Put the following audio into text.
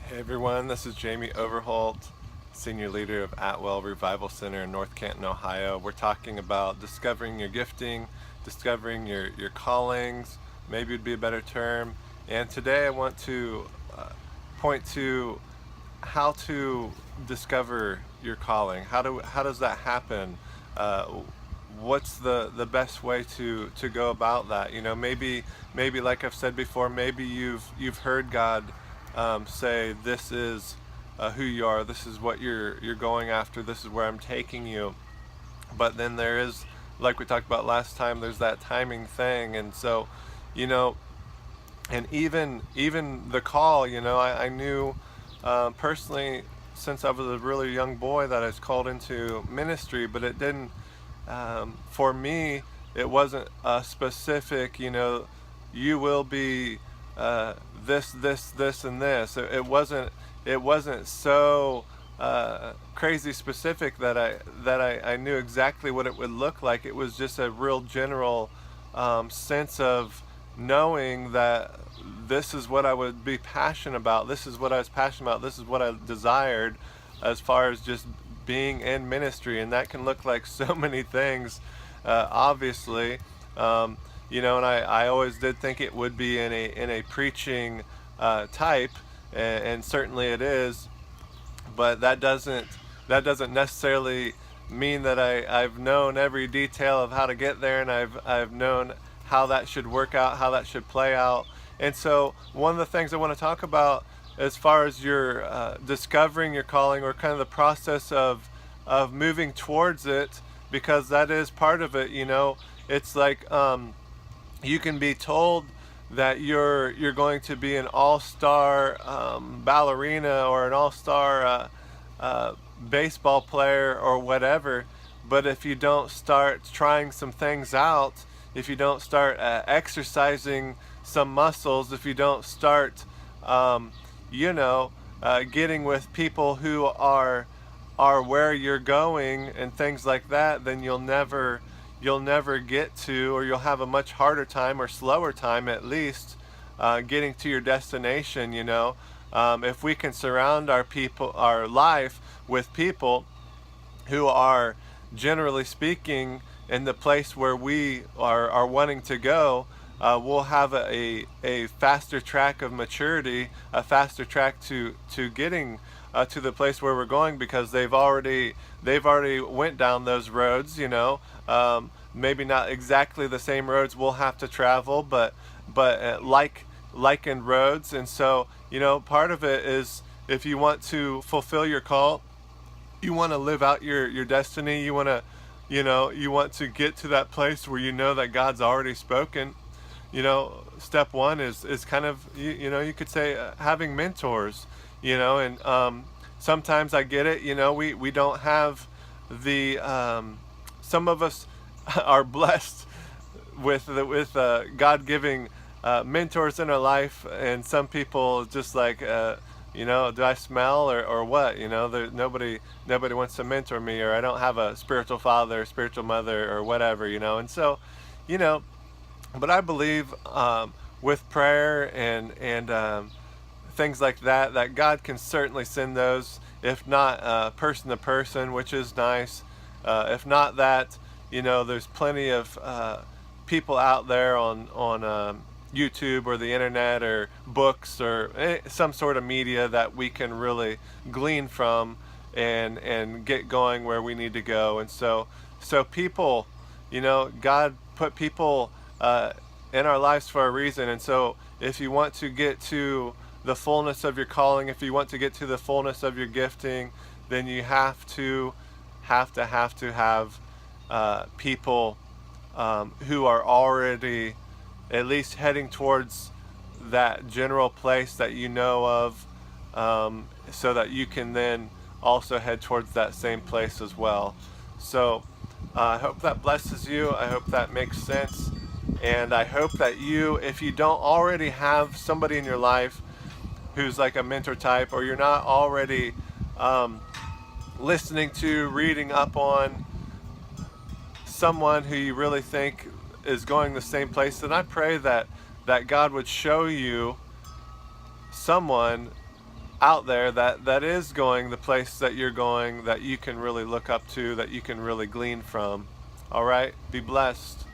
Hey everyone, this is Jamie Overholt, Senior Leader of Atwell Revival Center in North Canton, Ohio. We're talking about discovering your gifting, discovering your callings, maybe would be a better term. And today I want to point to how to discover your calling. How does that happen? Uh, what's the best way to go about that? Maybe like I've said before, maybe you've heard God say, "This is who you are. This is what you're going after. This is where I'm taking you." But then there is, like we talked about last time, there's that timing thing, and so, you know, and even the call, I knew personally since I was a really young boy that I was called into ministry, but it didn't for me, it wasn't a specific, you will be this, and this. It wasn't so crazy specific that I knew exactly what it would look like. It was just a real general sense of knowing that this is what I would be passionate about. This is what I was passionate about. This is what I desired as far as just being in ministry. And that can look like so many things, obviously. And I always did think it would be in a preaching type, and certainly it is, but that doesn't necessarily mean that I've known every detail of how to get there, and I've known how that should work out, how that should play out. And so one of the things I want to talk about as far as your discovering your calling, or kind of the process of moving towards it, because that is part of it. It's like you can be told that you're going to be an all-star ballerina or an all-star baseball player or whatever, but if you don't start trying some things out, if you don't start exercising some muscles, if you don't start getting with people who are where you're going and things like that, then you'll never get to, or you'll have a much harder time, or slower time at least, getting to your destination. If we can surround our life with people who are, generally speaking, in the place where we are wanting to go, we'll have a faster track of maturity, a faster track to getting to the place where we're going, because they've already went down those roads. Maybe not exactly the same roads we'll have to travel, but like in roads. And so, part of it is, if you want to fulfill your call, you want to live out your destiny, you want to get to that place where you know that God's already spoken. Step one is kind of, you could say, having mentors. And sometimes I get it. We don't have the some of us are blessed with God giving mentors in our life, and some people just like, do I smell or what? Nobody wants to mentor me, or I don't have a spiritual father, spiritual mother, or whatever. And so, you know, but I believe with prayer and things like that God can certainly send those, if not person to person, which is nice. If not that, there's plenty of people out there on YouTube or the internet or books or some sort of media that we can really glean from and get going where we need to go. And so people, God put people in our lives for a reason. And so if you want to get to the fullness of your calling, if you want to get to the fullness of your gifting, then you have people who are already at least heading towards that general place that you know of, so that you can then also head towards that same place as well. So I hope that blesses you. I hope that makes sense. And I hope that if you don't already have somebody in your life who's like a mentor type, or you're not already listening to, reading up on someone who you really think is going the same place, then I pray that God would show you someone out there that is going the place that you're going, that you can really look up to, that you can really glean from. All right, be blessed.